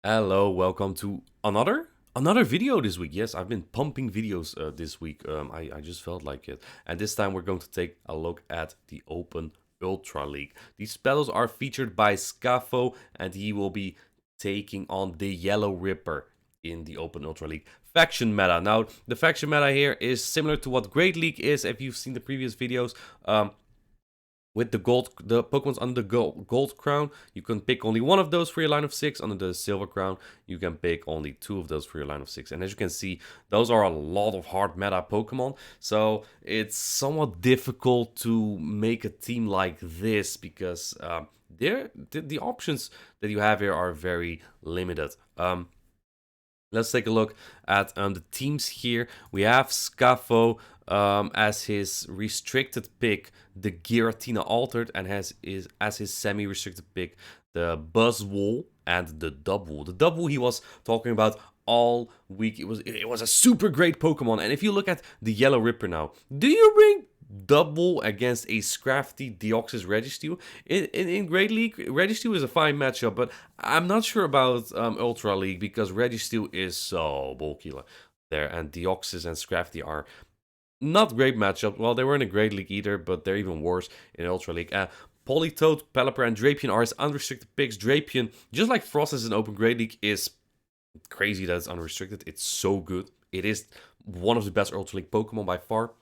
Hello, welcome to another video this week. Yes, I've been pumping videos this week. I just felt like it. And this time we're going to take a look at the Open Ultra League. These battles are featured by Scafo, and he will be taking on the Yellow Ripper in the Open Ultra League faction meta. Now, the faction meta here is similar to what Great League is. If you've seen the previous videos, with the Pokemons under the gold crown, you can pick only one of those for your line of 6. Under the silver crown, you can pick only 2 of those for your line of 6. And as you can see, those are a lot of hard meta Pokemon. So it's somewhat difficult to make a team like this because the options that you have here are very limited. Let's take a look at the teams here. We have Scafo as his restricted pick, the Giratina Altered, and as his semi-restricted pick, the Buzzwole and the Dubwool. The Dubwool he was talking about all week. It was a super great Pokemon. And if you look at the Yellow Ripper now, do you bring Dubwool against a Scrafty Deoxys Registeel? In Great League, Registeel is a fine matchup, but I'm not sure about Ultra League because Registeel is so bulky there, and Deoxys and Scrafty are not great matchup. Well, they weren't a Great League either, but they're even worse in Ultra League. Politoed, Pelipper, and Drapion are his unrestricted picks. Drapion, just like Frost is an Open Great League, is crazy that it's unrestricted. It's so good. It is one of the best Ultra League Pokemon by far.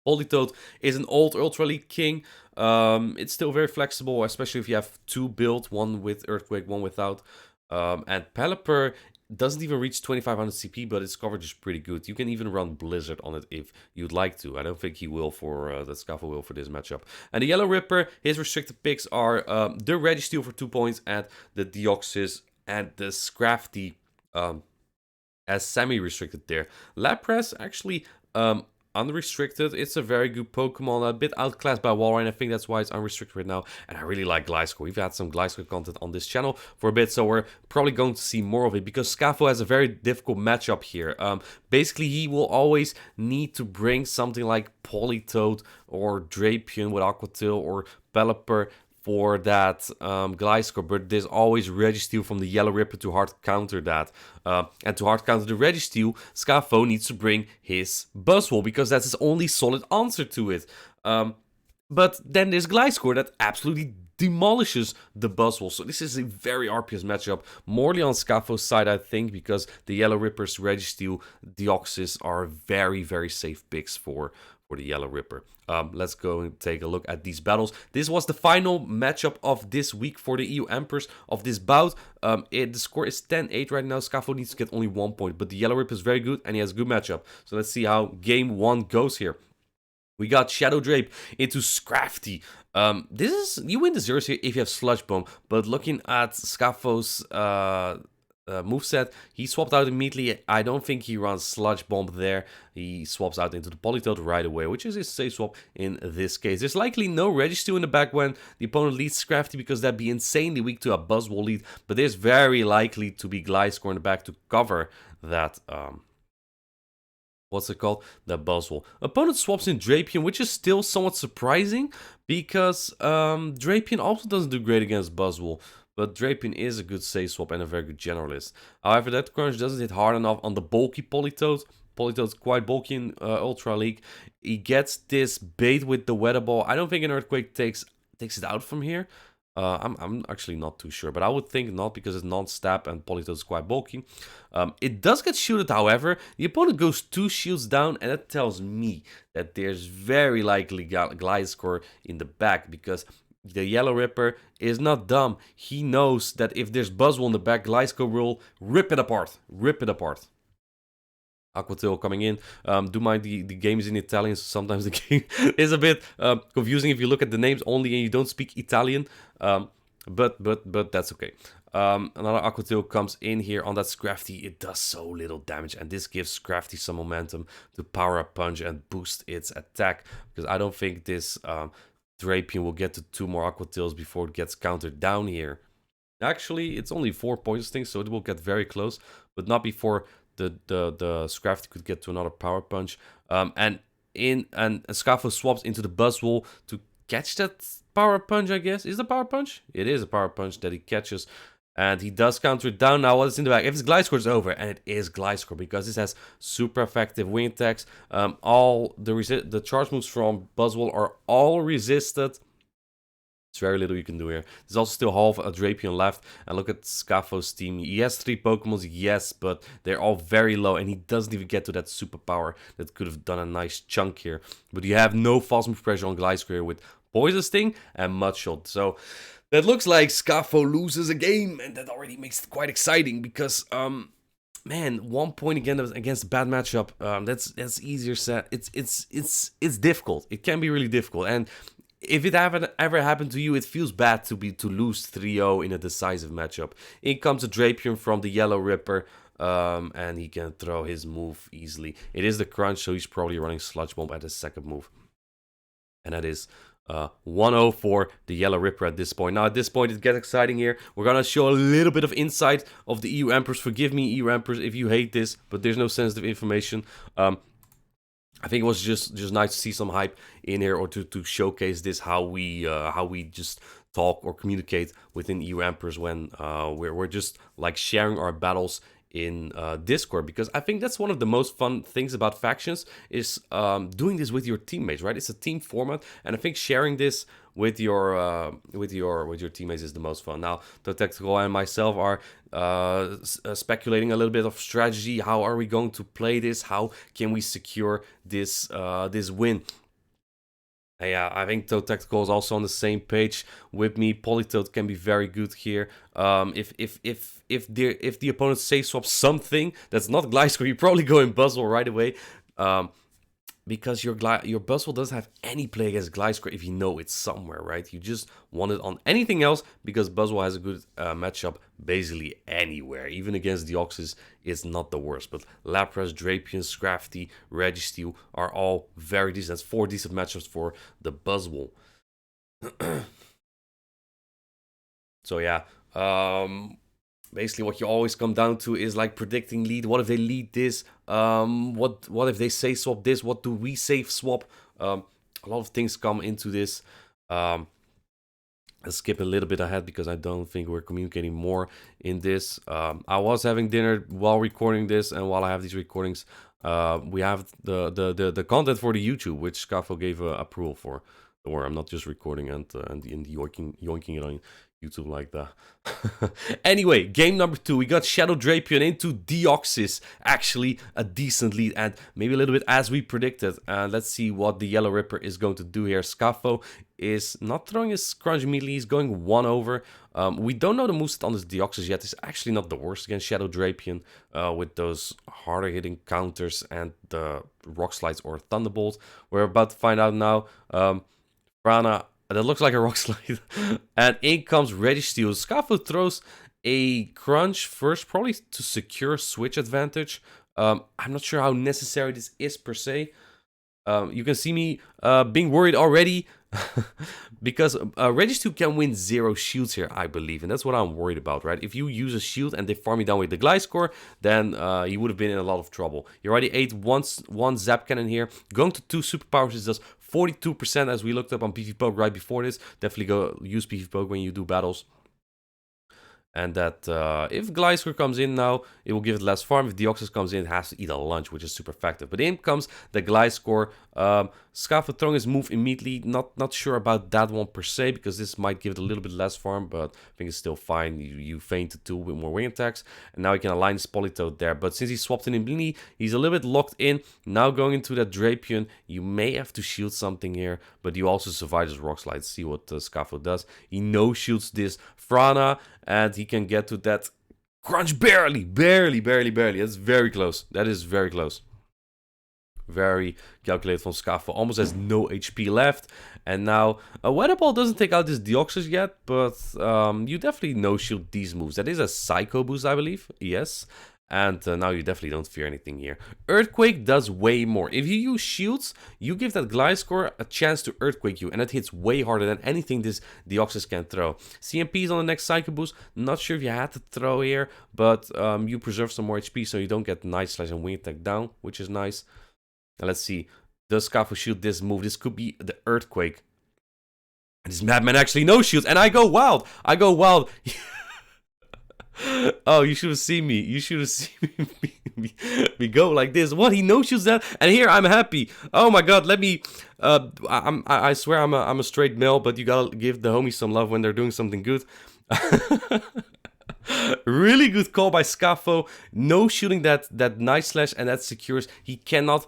Politoed is an old Ultra League king. It's still very flexible, especially if you have 2 builds, one with Earthquake, one without. And Pelipper doesn't even reach 2500 CP, but its coverage is pretty good. You can even run Blizzard on it if you'd like to. I don't think he will for the Scaffold will for this matchup. And the Yellow Ripper, his restricted picks are the Registeel for 2 points and the Deoxys and the Scrafty as semi-restricted there. Lapras actually unrestricted. It's a very good Pokemon, a bit outclassed by Walrein. I think that's why it's unrestricted right now. And I really like Gliscor. We've had some Gliscor content on this channel for a bit, so we're probably going to see more of it because Scafo has a very difficult matchup here. Basically, he will always need to bring something like Politoed or Drapion with Aqua Tail or Pelipper for that Gliscor, but there's always Registeel from the Yellow Ripper to hard counter that. And to hard counter the Registeel, Scafo needs to bring his Buzzwole because that's his only solid answer to it. But then there's Gliscor that absolutely demolishes the Buzzwole. So this is a very RPS matchup, morely on Scafo's side, I think, because the Yellow Ripper's Registeel, Deoxys are very, very safe picks for the Yellow Ripper. Let's go and take a look at these battles. This was the final matchup of this week for the EU Emperors of this bout. The score is 10-8 right now. Scafo needs to get only 1 point, but the Yellow Ripper is very good and he has a good matchup. So let's see how game 1 goes here. We got Shadow Drape into Scrafty. This is, you win the zeros here if you have Sludge Bomb, but looking at Scafo's moveset, he swapped out immediately. I don't think he runs Sludge Bomb there. He swaps out into the Politoed right away, which is his safe swap in this case. There's likely no Registeel in the back when the opponent leads Scrafty because that'd be insanely weak to a Buzzwole lead, but there's very likely to be Gliscor in the back to cover that what's it called? The Buzzwole. Opponent swaps in Drapion, which is still somewhat surprising because Drapion also doesn't do great against Buzzwole. But Drapion is a good save swap and a very good generalist. However, that crunch doesn't hit hard enough on the bulky Politoed. Politoed's quite bulky in Ultra League. He gets this bait with the Weather Ball. I don't think an Earthquake takes it out from here. I'm actually not too sure, but I would think not because it's non-stab and Politoed is quite bulky. It does get shielded, however. The opponent goes 2 shields down, and that tells me that there's very likely Gliscor in the back because the Yellow Ripper is not dumb. He knows that if there's Buzzwole in the back, Gliscor will rip it apart. Rip it apart. Aqua Tail coming in. Do mind the game is in Italian, so sometimes the game is a bit confusing if you look at the names only and you don't speak Italian. But that's okay. Another Aqua Tail comes in here on that Scrafty. It does so little damage, and this gives Scrafty some momentum to power up Punch and boost its attack, because I don't think this Drapion will get to 2 more Aqua Tails before it gets countered down here. Actually, it's only 4 poison stings, so it will get very close, but not before the Scrafty could get to another Power Punch. And Scafo swaps into the Buzzwole to catch that Power Punch, I guess. Is it a Power Punch? It is a Power Punch that he catches. And he does counter it down. Now, what's in the back? If it's Gliscor, it's over. And it is Gliscor because this has super effective wing attacks. All the charge moves from Buzzwole are all resisted. There's very little you can do here. There's also still half a Drapion left. And look at Scafo's team. He has 3 Pokemons, yes, but they're all very low. And he doesn't even get to that superpower that could have done a nice chunk here. But you have no fast move pressure on Gliscor here with Poison Sting and Mudshot. So that looks like Scafo loses a game, and that already makes it quite exciting because, man, 1 point again against a bad matchup. That's easier said. It's difficult. It can be really difficult, and if it ever happened to you, it feels bad to lose 3-0 in a decisive matchup. In comes a Drapion from the Yellow Ripper. And he can throw his move easily. It is the crunch, so he's probably running Sludge Bomb at his second move. And that is 1-0 for the Yellow Ripper at this point. Now, at this point, it gets exciting here. We're going to show a little bit of insight of the EU Emperors. Forgive me, EU Emperors, if you hate this, but there's no sensitive information. I think it was just nice to see some hype in here, or to showcase this, how we just talk or communicate within EU Emperors when we're just like sharing our battles in Discord, because I think that's one of the most fun things about factions is doing this with your teammates, right? It's a team format, and I think sharing this with your teammates is the most fun. Now, the Tactical and myself are speculating a little bit of strategy. How are we going to play this? How can we secure this this win? Yeah, I think Toad Tactical is also on the same page with me. Politoad can be very good here. If the opponent safe swaps something that's not Gliscor, you probably go in Buzzwole right away. Because your Buzzwole doesn't have any play against Gliscor if you know it's somewhere, right? You just want it on anything else because Buzzwole has a good matchup basically anywhere. Even against Deoxys, it's not the worst. But Lapras, Drapion, Scrafty, Registeel are all very decent. That's 4 decent matchups for the Buzzwole. So yeah, basically what you always come down to is like predicting lead. What if they lead this? What if they safe swap this? What do we safe swap? A lot of things come into this. Let's skip a little bit ahead because I don't think we're communicating more in this. I was having dinner while recording this, and while I have these recordings, we have the content for the YouTube, which Scafo gave approval for. Don't worry, I'm not just recording and yoinking it on YouTube like that. Anyway, game number 2. We got Shadow Drapion into Deoxys. Actually, a decent lead, and maybe a little bit as we predicted. Let's see what the Yellow Ripper is going to do here. Scafo is not throwing his crunch immediately. He's going 1 over. We don't know the moveset on this Deoxys yet. It's actually not the worst against Shadow Drapion with those harder hitting counters and the Rock Slides or Thunderbolt. We're about to find out now. Frana, that looks like a Rock Slide. And in comes Registeel. Scafo throws a crunch first, probably to secure switch advantage. I'm not sure how necessary this is per se. You can see me being worried already because Registeel can win 0 shields here, I believe, and that's what I'm worried about, right? If you use a shield and they farm you down with the Gliscor, then you would have been in a lot of trouble. You already ate one Zap Cannon here. Going to 2 superpowers is just 42%, as we looked up on PvPoke right before this. Definitely go use PvPoke when you do battles. And that if Gliscor comes in now, it will give it less farm. If Deoxys comes in, it has to eat a lunch, which is super effective. But in comes the Gliscor. Scafo throwing his move immediately. Not sure about that one per se, because this might give it a little bit less farm, but I think it's still fine. You feign to 2 with more wing attacks, and now he can align his Politoad there. But since he swapped in immediately, he's a little bit locked in. Now going into that Drapion, you may have to shield something here, but you also survive his Rock Slide. See what Scafo does. He no-shields this Frana, and he can get to that crunch barely. That's very close. That is very close. Very calculated from Scafo. Almost has no HP left. And now, a Weather Ball doesn't take out this Deoxys yet, but you definitely no-shield these moves. That is a Psycho boost, I believe. Yes. And now you definitely don't fear anything here. Earthquake does way more. If you use shields, you give that Gliscor a chance to Earthquake you, and it hits way harder than anything this Deoxys can throw. CMP is on the next Psycho boost. Not sure if you had to throw here, but you preserve some more HP so you don't get Night Slash and Wing Attack down, which is nice. Now let's see. Does Scafo shield this move? This could be the Earthquake. And this Madman actually no shields, and I go wild. Oh, you should have seen me. You should have seen me go like this. What? He no shoots that, and here I'm happy. Oh my god, let me. I swear I'm a straight male, but you gotta give the homies some love when they're doing something good. Really good call by Scafo. No shooting that nice slash, and that secures. He cannot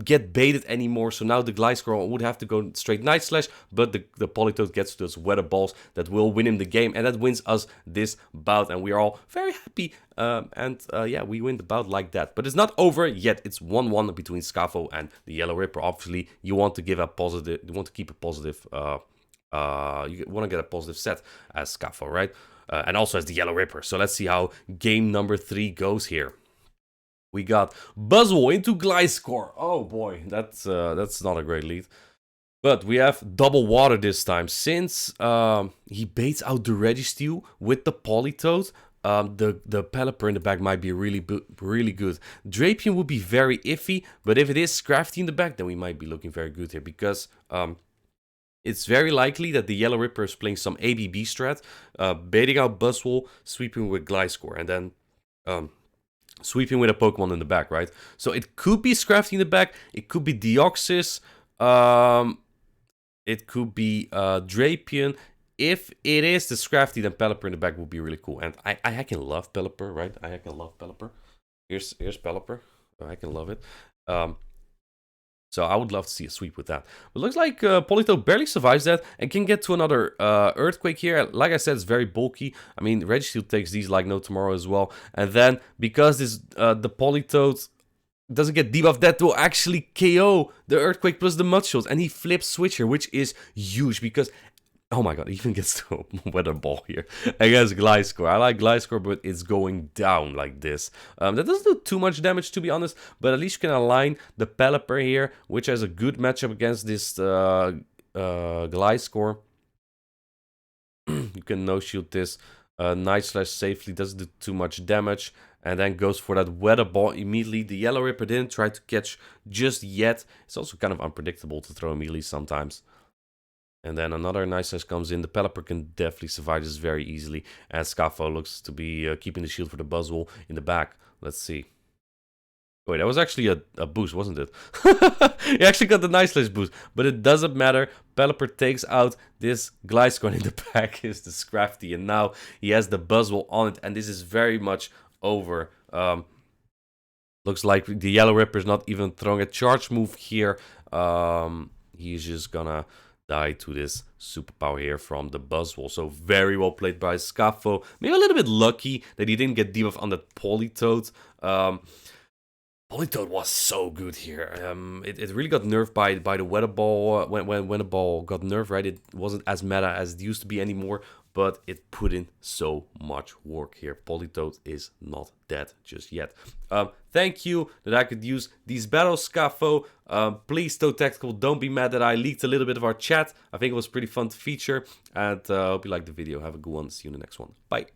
get baited anymore. So now the Gliscor would have to go straight night slash, but the Politoed gets those weather balls that will win him the game, and that wins us this bout, and we are all very happy. Yeah, we win the bout like that. But it's not over yet. It's 1-1 between Scafo and the Yellow Ripper. Obviously, you want to give a positive. You want to keep a positive. You want to get a positive set as Scafo, right? And also as the Yellow Ripper. So let's see how game number 3 goes here. We got Buzzwole into Gliscor. Oh boy, that's not a great lead. But we have double water this time. Since he baits out the Registeel with the Politoed, the Pelipper in the back might be really good. Drapion would be very iffy, but if it is Scrafty in the back, then we might be looking very good here. Because it's very likely that the Yellow Ripper is playing some ABB strat, baiting out Buzzwole, sweeping with Gliscor, and then sweeping with a Pokemon in the back, right? So it could be Scrafty in the back, it could be Deoxys, it could be Drapion. If it is the Scrafty, then Pelipper in the back would be really cool. And I can love Pelipper, right? I can love Pelipper. Here's Pelipper. I can love it. So I would love to see a sweep with that. But looks like Politoed barely survives that and can get to another Earthquake here. Like I said, it's very bulky. I mean, Registeel takes these like no tomorrow as well. And then, because this the Politoed doesn't get debuffed, that will actually KO the Earthquake plus the Mudshots. And he flips Switcher, which is huge because... Oh my god, he even gets to a Weather Ball here against Gliscor. I like Gliscor, but it's going down like this. That doesn't do too much damage, to be honest, but at least you can align the Pelipper here, which has a good matchup against this Gliscor. You can no-shield this. Night Slash safely, doesn't do too much damage, and then goes for that Weather Ball immediately. The Yellow Ripper didn't try to catch just yet. It's also kind of unpredictable to throw immediately sometimes. And then another Night Slash comes in. The Pelipper can definitely survive this very easily. And Scafo looks to be keeping the shield for the Buzzwole in the back. Let's see. Wait, that was actually a boost, wasn't it? He actually got the Night Slash boost. But it doesn't matter. Pelipper takes out this Gliscor. In the back is the Scrafty. And now he has the Buzzwole on it. And this is very much over. Looks like the Yellow Ripper is not even throwing a charge move here. He's just gonna... die to this superpower here from the Buzzwole. So very well played by Scafo. Maybe a little bit lucky that he didn't get debuff on the Politoed. Politoed was so good here. It really got nerfed by the Weather Ball. When the ball got nerfed, right? It wasn't as meta as it used to be anymore. But it put in so much work here. Politoed is not dead just yet. Thank you that I could use these battles, Scafo. Please, Toe Tactical, don't be mad that I leaked a little bit of our chat. I think it was pretty fun to feature. And hope you liked the video. Have a good one. See you in the next one. Bye.